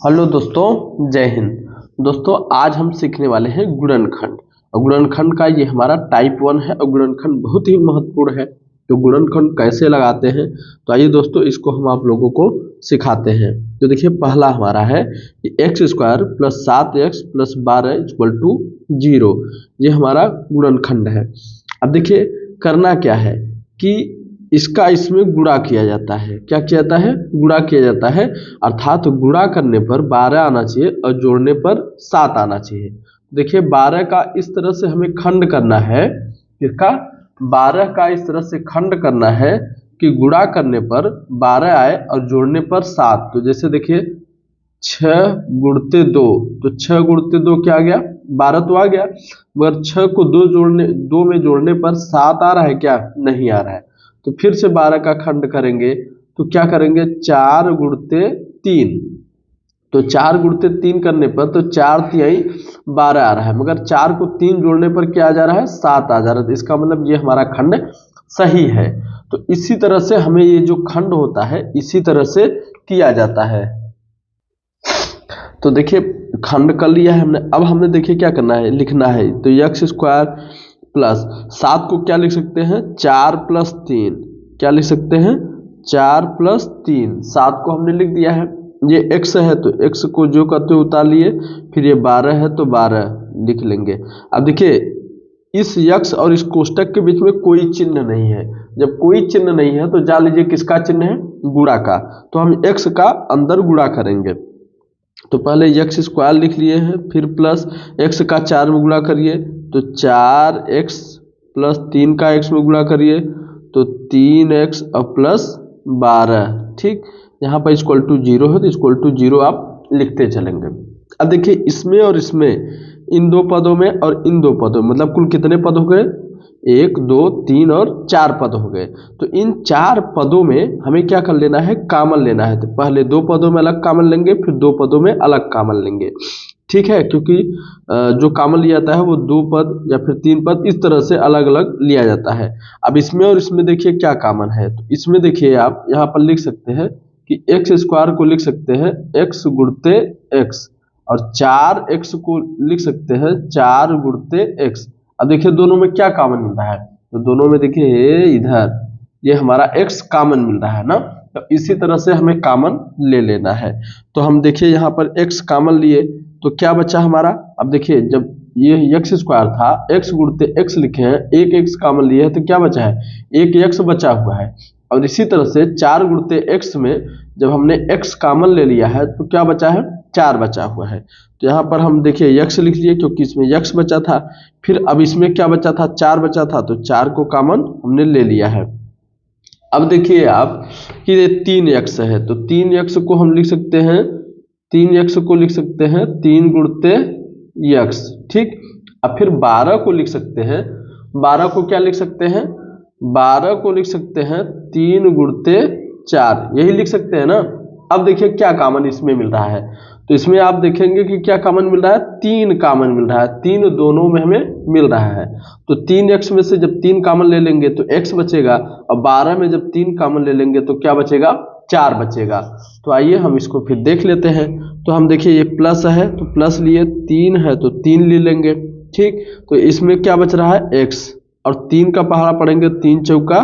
Hello दोस्तों, जय हिंद। दोस्तों आज हम सीखने वाले हैं गुणनखंड। और गुणनखंड का ये हमारा टाइप 1 है और गुणनखंड बहुत ही महत्वपूर्ण है। तो गुणनखंड कैसे लगाते हैं, तो आइए दोस्तों इसको हम आप लोगों को सिखाते हैं। तो देखिए पहला हमारा है कि X square plus 7x plus 12 equal to 0। ये हमारा गुणनखंड है। अब देखिए करना क्या है कि इसका इसमें गुणा किया जाता है। क्या किया जाता है? गुणा किया जाता है। अर्थात गुणा करने पर 12 आना चाहिए और जोड़ने पर 7 आना चाहिए। देखिए 12 का इस तरह से हमें खंड करना है। इसका 12 का इस तरह से खंड करना है कि गुणा करने पर 12 आए और जोड़ने पर 7। तो जैसे देखिए 6 गुणते 2, तो 6 गुणते 2 क्या आ गया? 12 तो आ गया, मगर 6 को 2 में जोड़ने पर 7 आ रहा है क्या? नहीं आ रहा है। तो फिर से 12 का खंड करेंगे तो क्या करेंगे? 4 गुणते 3। तो 4 गुणते 3 करने पर तो 4 तिहाई 12 आ रहा है, मगर 4 को 3 जोड़ने पर क्या आ जा रहा है? 7 आ जा रहा है। तो इसका मतलब ये हमारा खंड सही है। तो इसी तरह से हमें ये जो खंड होता है इसी तरह से किया जाता है। तो देखिए खंड कर लिया है हमने। अब हमने देखिए क्या करना है, लिखना है। तो एक्स स्क्वायर प्लस 7 को क्या लिख सकते हैं? 4 प्लस 3। क्या लिख सकते हैं? 4 प्लस 3। 7 को हमने लिख दिया है। ये x है तो x को जो करते हुए उतार लिए। फिर ये 12 है तो 12 लिख लेंगे। अब देखिए इस x और इस कोष्टक के बीच में कोई चिन्ह नहीं है। जब कोई चिन्ह नहीं है तो जान लीजिए किसका चिन्ह है? गुणा का। तो हम x का अंदर गुणा करेंगे। तो पहले एक्स स्क्वायर लिख लिए हैं, फिर प्लस x का 4 में गुणा करिए तो 4x प्लस 3 का x में गुणा करिए तो 3x और प्लस 12। ठीक, यहाँ पर इक्वल टू 0 है तो इक्वल टू 0 आप लिखते चलेंगे। अब देखिए इसमें और इसमें, इन दो पदों में और इन दो पदों में, मतलब कुल कितने पद हो गए? 1 2 3 और 4 पद हो गए। तो इन 4 पदों में हमें क्या कर लेना है? कामन लेना है। तो पहले 2 पदों में अलग कामन लेंगे, फिर 2 पदों में अलग कामन लेंगे। ठीक है, क्योंकि जो कामन लिया जाता है वो 2 पद या फिर 3 पद इस तरह से अलग अलग लिया जाता है। अब इसमें और इसमें देखिए क्या कामन है। तो इसमें देखिए आप यहाँ पर लिख सकते हैं कि एक्स स्क्वायर को लिख सकते हैं x गुणते x, और 4x को लिख सकते हैं 4 गुणते x। अब देखिए दोनों में क्या कॉमन मिल रहा है? तो दोनों में देखिए इधर ये हमारा x कॉमन मिल रहा है ना। तो इसी तरह से हमें कॉमन ले लेना है। तो हम देखिए यहाँ पर x कॉमन लिए तो क्या बचा हमारा? अब देखिए जब ये एक्स स्क्वायर था, x गुणते x लिखे हैं, एक x कॉमन लिए है तो क्या बचा है? एक x बचा हुआ है। और इसी तरह से 4 गुणते x में जब हमने x कॉमन ले लिया है तो क्या बचा है? 4 बचा हुआ है। तो यहाँ पर हम देखिए x लिख लिए क्योंकि इसमें x बचा था। फिर अब इसमें क्या बचा था? 4 बचा था, तो 4 को कॉमन हमने ले लिया है। अब देखिए आप कि ये 3x है तो 3x को हम लिख सकते हैं, 3x को लिख सकते हैं 3 गुणते x। ठीक, अब फिर 12 को लिख सकते हैं, 12 को क्या लिख सकते हैं? 12 को लिख सकते हैं 3 गुणते 4, यही लिख सकते हैं ना। अब देखिए क्या कॉमन इसमें मिल रहा है। तो इसमें आप देखेंगे कि क्या कॉमन मिल रहा है? 3 कॉमन मिल रहा है। 3 दोनों में हमें मिल रहा है। तो 3x में से जब 3 कॉमन ले लेंगे तो x बचेगा, और 12 में जब 3 कॉमन ले लेंगे तो क्या बचेगा? 4 बचेगा। तो आइए हम इसको फिर देख लेते हैं। तो हम देखिए ये प्लस है तो प्लस लिए, 3 है तो 3 ले लेंगे। ठीक, तो इसमें क्या बच रहा है? x, और 3 का पहाड़ा पढ़ेंगे 3 चौका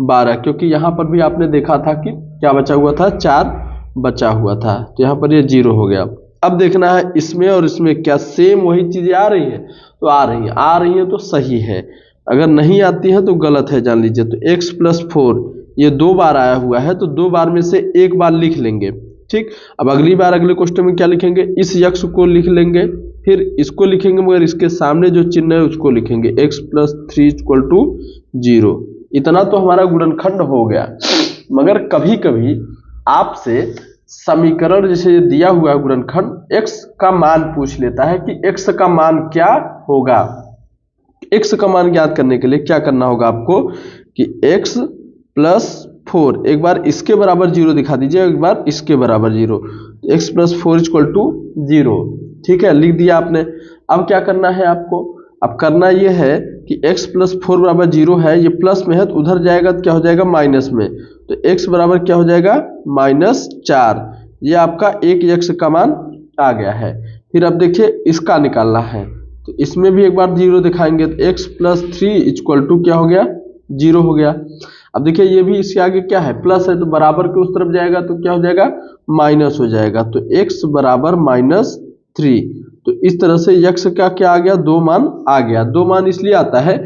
12, क्योंकि यहाँ पर भी आपने देखा था कि क्या बचा हुआ था? 4 बचा हुआ था। तो यहाँ पर ये 0 हो गया। अब देखना है इसमें और इसमें क्या सेम वही चीजें आ रही है? तो आ रही है तो सही है। अगर नहीं आती है तो गलत है, जान लीजिए। तो x प्लस 4 ये 2 बार आया हुआ है तो 2 बार में से 1 बार लिख लेंगे। ठीक, अब अगली बार अगले क्वेश्चन में क्या लिखेंगे? इस x को लिख लेंगे, फिर इसको लिखेंगे, मगर इसके सामने जो चिन्ह है उसको लिखेंगे, x प्लस 3 इक्वल टू 0। इतना तो हमारा गुणनखंड हो गया। मगर कभी कभी आपसे समीकरण जैसे दिया हुआ है गुणनखंड, x का मान पूछ लेता है कि x का मान क्या होगा। x का मान ज्ञात करने के लिए क्या करना होगा आपको कि x प्लस 4 एक बार इसके बराबर 0 दिखा दीजिए, एक बार इसके बराबर 0, x प्लस 4 इक्वल टू 0। ठीक है, लिख दिया आपने। अब क्या करना है आपको? अब करना ये है कि x प्लस 4 बराबर 0 है, ये प्लस में है तो उधर जाएगा तो क्या हो जाएगा? माइनस में। तो x बराबर क्या हो जाएगा? -4। ये आपका एक यक्स का मान आ गया है। फिर अब देखिए इसका निकालना है, तो इसमें भी एक बार 0 दिखाएंगे तो x प्लस 3 इक्वल टू क्या हो गया, 0 हो गया। अब देखिए ये भी इसके आगे क्या है, प्लस है तो बराबर के उस तरफ जाएगा तो क्या हो जाएगा, माइनस हो जाएगा। तो x बराबर -3। तो इस तरह से यक्स का क्या आ गया, 2 मान आ गया। 2 मान इसलिए आता है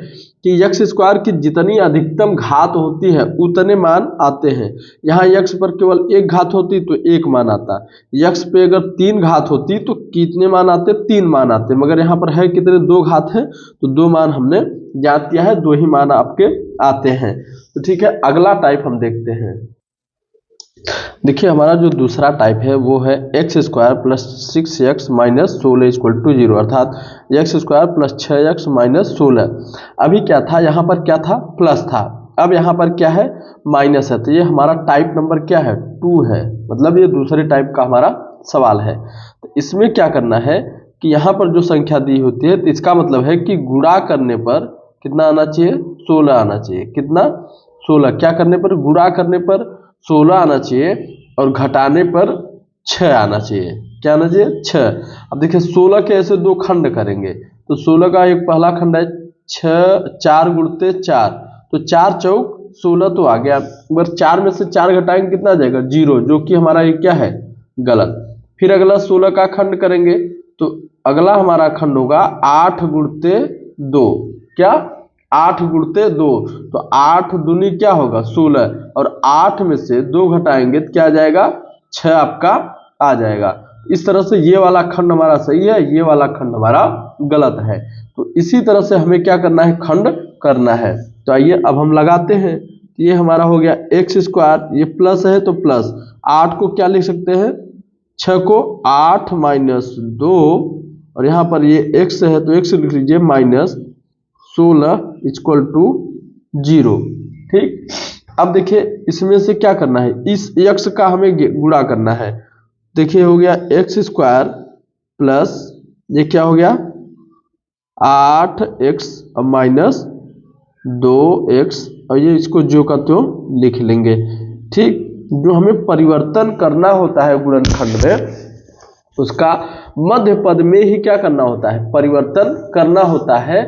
कि यक्स स्क्वायर की जितनी अधिकतम घात होती है उतने मान आते हैं। यहाँ यक्स पर केवल एक घात होती तो एक मान आता, यक्स पे अगर 3 घात होती तो कितने मान आते, 3 मान आते। मगर यहाँ पर है कितने, 2 घात है तो 2 मान हमने ज्ञात किया है, 2 ही मान आपके आते हैं। तो ठीक है, अगला टाइप हम देखते हैं। देखिए हमारा जो दूसरा टाइप है वो है X square plus 6x minus 16 equal to 0, अर्थात x square plus 6x minus 16। अभी क्या था, यहाँ पर क्या था, प्लस था, अब यहाँ पर क्या है, माइनस है। तो ये हमारा टाइप नंबर क्या है, 2 है, मतलब ये दूसरे टाइप का हमारा सवाल है। तो इसमें क्या करना है कि यहाँ पर जो संख्या दी होती है तो इसका मतलब है कि गुणा करने पर कितना आना चाहिए, 16 आना चाहिए। कितना, 16। क्या करने पर, गुणा करने पर 16 आना चाहिए और घटाने पर 6 आना चाहिए। क्या आना चाहिए, 6। अब देखिए 16 के ऐसे 2 खंड करेंगे तो 16 का एक पहला खंड है 6, 4 गुणते 4, तो 4 चौक 16 तो आ गया। अगर 4 में से 4 घटाएंगे कितना आ जाएगा, 0, जो कि हमारा ये क्या है, गलत। फिर अगला 16 का खंड करेंगे तो अगला हमारा खंड होगा 8 गुणते 2। क्या, 8 गुणते 2, तो 8 दूनी क्या होगा, 16, और 8 में से 2 घटाएंगे तो क्या आ जाएगा, 6 आपका आ जाएगा। इस तरह से ये वाला खंड हमारा सही है, ये वाला खंड हमारा गलत है। तो इसी तरह से हमें क्या करना है, खंड करना है। तो आइए अब हम लगाते हैं। ये हमारा हो गया एक्स स्क्वायर, ये प्लस है तो प्लस 8 को क्या लिख सकते हैं, 6 को 8 माइनस 2, और यहाँ पर ये x है तो x लिख लीजिए माइनस 16 इक्वल टू 0। ठीक, अब देखिए इसमें से क्या करना है, इस x का हमें गुणा करना है। देखिए हो गया एक्स स्क्वायर प्लस ये क्या हो गया 8x माइनस 2x, और ये इसको जो का तो लिख लेंगे। ठीक, जो हमें परिवर्तन करना होता है गुणनखंड में, उसका मध्य पद में ही क्या करना होता है, परिवर्तन करना होता है,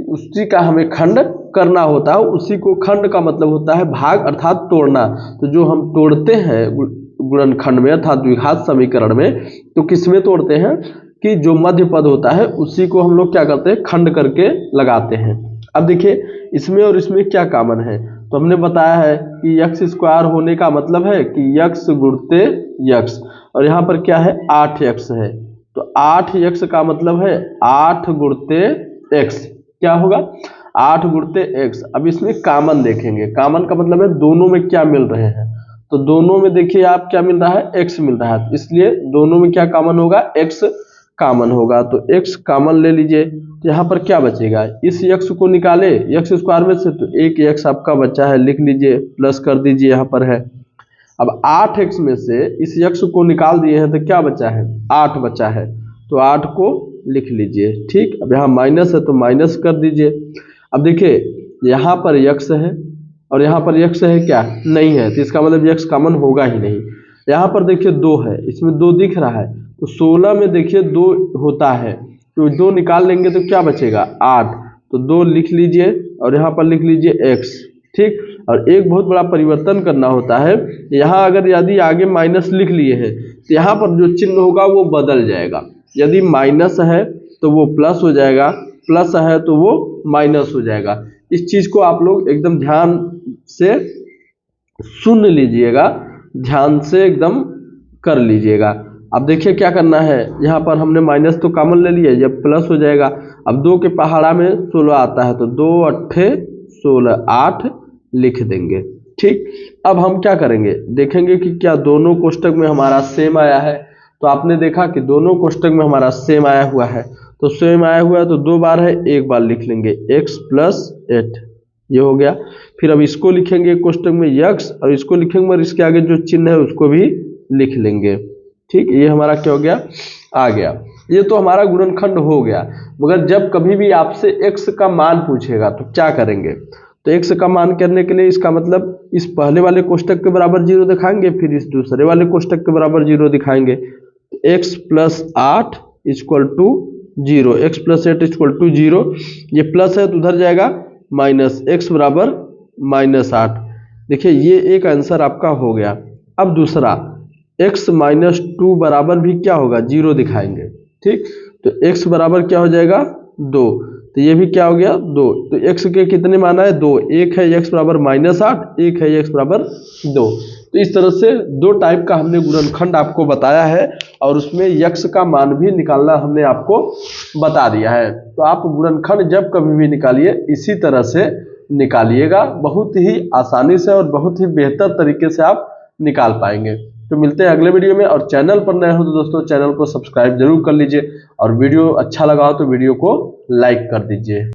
उसी का हमें खंड करना होता है। उसी को, खंड का मतलब होता है भाग अर्थात तोड़ना। तो जो हम तोड़ते हैं गुणनखंड में अर्थात द्विघात समीकरण में, तो किस में तोड़ते हैं कि जो मध्य पद होता है उसी को हम लोग क्या करते हैं, खंड करके लगाते हैं। अब देखिए इसमें और इसमें क्या कॉमन है, तो हमने बताया है कि एक्स स्क्वायर होने का मतलब है कि यक्स गुणते यक्स, और यहाँ पर क्या है 8x है, तो 8x का मतलब है 8 गुणते x। क्या होगा, 8 गुणते x। अब इसमें कॉमन देखेंगे, कॉमन का मतलब है दोनों में क्या मिल रहे हैं, तो दोनों में देखिए आप क्या मिल रहा है, x मिल रहा है, इसलिए दोनों में क्या कॉमन होगा, x कॉमन होगा। तो x कॉमन ले लीजिए, तो यहाँ पर क्या बचेगा, इस x को निकाले एक्स स्क्वायर में से, तो एक x आपका बचा है, लिख लीजिए, प्लस कर दीजिए, यहाँ पर है। अब 8x में से इस x को निकाल दिए हैं तो क्या बचा है, 8 बचा है, तो 8 को लिख लीजिए। ठीक, अब यहाँ माइनस है तो माइनस कर दीजिए। अब देखिए यहाँ पर x है और यहाँ पर x है क्या, नहीं है, तो इसका मतलब x कॉमन होगा ही नहीं। यहाँ पर देखिए 2 है, इसमें 2 दिख रहा है, तो 16 में देखिए 2 होता है, तो 2 निकाल लेंगे तो क्या बचेगा, 8, तो 2 लिख लीजिए और यहाँ पर लिख लीजिए x। ठीक, और एक बहुत बड़ा परिवर्तन करना होता है, यहाँ अगर यदि आगे माइनस लिख लिए हैं तो यहाँ पर जो चिन्ह होगा वो बदल जाएगा। यदि माइनस है तो वो प्लस हो जाएगा, प्लस है तो वो माइनस हो जाएगा। इस चीज़ को आप लोग एकदम ध्यान से सुन लीजिएगा, ध्यान से एकदम कर लीजिएगा। अब देखिए क्या करना है, यहाँ पर हमने माइनस तो कॉमन ले लिया, जब प्लस हो जाएगा। अब 2 के पहाड़ा में 16 आता है, तो 2 अट्ठे 16, 8 लिख देंगे। ठीक, अब हम क्या करेंगे, देखेंगे कि क्या दोनों कोष्टक में हमारा सेम आया है। तो आपने देखा कि दोनों कोष्टक में हमारा सेम आया हुआ है, तो सेम आया हुआ है तो 2 बार है, 1 बार लिख लेंगे, x प्लस 8, ये हो गया। फिर अब इसको लिखेंगे कोष्टक में x, और इसको लिखेंगे और इसके आगे जो चिन्ह है उसको भी लिख लेंगे। ठीक, ये हमारा क्या हो गया, आ गया। ये तो हमारा गुणनखंड हो गया। मगर जब कभी भी आपसे x का मान पूछेगा तो क्या करेंगे, तो x का मान करने के लिए इसका मतलब इस पहले वाले कोष्टक के बराबर 0 दिखाएंगे, फिर इस दूसरे वाले कोष्टक के बराबर 0 दिखाएंगे। x plus 8 equal to 0, X plus 8 equal to 0, ये प्लस है तो उधर जाएगा माइनस, x बराबर -8। देखिए ये एक आंसर आपका हो गया। अब दूसरा x माइनस 2 बराबर भी क्या होगा, 0 दिखाएंगे। ठीक, तो x बराबर क्या हो जाएगा 2, तो ये भी क्या हो गया 2। तो x के कितने मान आए 2, एक है x बराबर -8, एक है x बराबर 2। तो इस तरह से दो टाइप का हमने गुणनखंड आपको बताया है और उसमें x का मान भी निकालना हमने आपको बता दिया है। तो आप गुणनखंड जब कभी भी निकालिए इसी तरह से निकालिएगा, बहुत ही आसानी से और बहुत ही बेहतर तरीके से आप निकाल पाएंगे। तो मिलते हैं अगले वीडियो में, और चैनल पर नए हो तो दोस्तों चैनल को सब्सक्राइब जरूर कर लीजिए, और वीडियो अच्छा लगा हो तो वीडियो को लाइक कर दीजिए।